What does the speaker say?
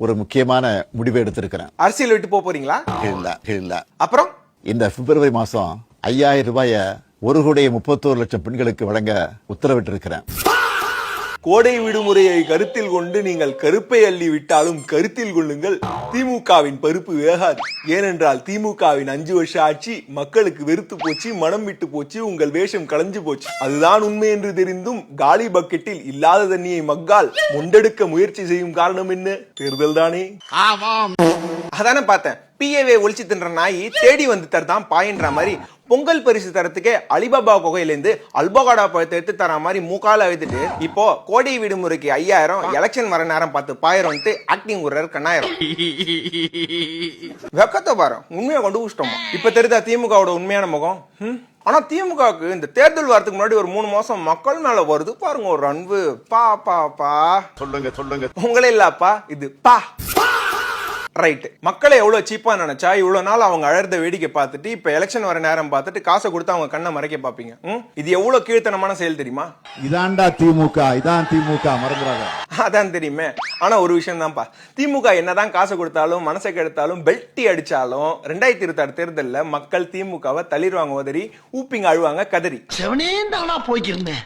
ஒரு முக்கியமான முடிவை எடுத்திருக்கிறேன். அரசியல் விட்டு போறீங்களா? இல்ல. அப்புறம் இந்த பிப்ரவரி மாசம் 5000 ரூபாய 1,31,00,000 பெண்களுக்கு வழங்க உத்தரவிட்டிருக்கிறேன். கோடை விடுமுறையை கருத்தில் கொண்டு நீங்கள் கருப்பை அள்ளி விட்டாலும் கருத்தில் கொள்ளுங்கள், திமுகவின் பருப்பு வேகாது. ஏனென்றால் திமுகவின் 5 வருஷ ஆட்சி மக்களுக்கு வெறுத்து போச்சு, மனம் விட்டு போச்சு, உங்கள் வேஷம் களைஞ்சு போச்சு. அதுதான் உண்மை என்று தெரிந்தும் காலி பக்கெட்டில் இல்லாத தண்ணியை மக்கால் முண்டெடுக்க முயற்சி செய்யும் காரணம் என்ன? தேர்தல் தானே. அதானே பார்த்தேன். பிஏவே ஒழிச்சு தின்ற நாய் தேடி வந்து தரதான் பாயின்ற மாதிரி பொங்கல் பரிசு தரத்துக்கே அலிபாபா குகையிலேருந்து அல்போகாடா பழத்தை எடுத்து தர மாதிரி மூக்கால அழுதுட்டு இப்போ கோடை விடுமுறைக்கு 5000 எலெக்ஷன் வர நேரம் பார்த்து பாயிரம்ட்டு ஆக்டிங் ஒரு கண்ணாயிரம். வெக்கத்தை பாரு, உண்மையை கண்டுபிடிச்சிட்டோம். இப்ப தெரியுதா திமுகவோட உண்மையான முகம்? ஆனா திமுகவுக்கு இந்த தேர்தல் வரதுக்கு முன்னாடி ஒரு 3 மாசம் மக்கள் மேல வருது பாருங்க ஒரு அன்பு. பா பா பா சொல்லுங்க. உங்களே இல்லப்பா, இது பா ரைட். மக்களை எவ்வளவு சீப்பா நினைச்சா இவ்வளவு நாள் அவங்க அழறத வேடிக்கை பார்த்துட்டு இப்ப எலெக்ஷன் வர நேரம் பார்த்துட்டு காசை கொடுத்து அவங்க கண்ணை மறைக்க பாப்பீங்க. இது எவ்வளவு கீழ்த்தனமான செயல் தெரியுமா? இதான்டா திமுக, இதான் திமுக, மறந்துடாத. அதான் தெரியுமே. ஆனா ஒரு விஷயம் தான்ப்பா, திமுக என்னதான் காசை கொடுத்தாலும் மனசை கெடுத்தாலும் பெல்ட்டி அடிச்சாலும் 2026 தேர்தலில் மக்கள் திமுகவை தளிர்வாங்க, உதறி ஊப்பிங்க, அழுவாங்க, கதறி. போய்க்கிருந்தேன்.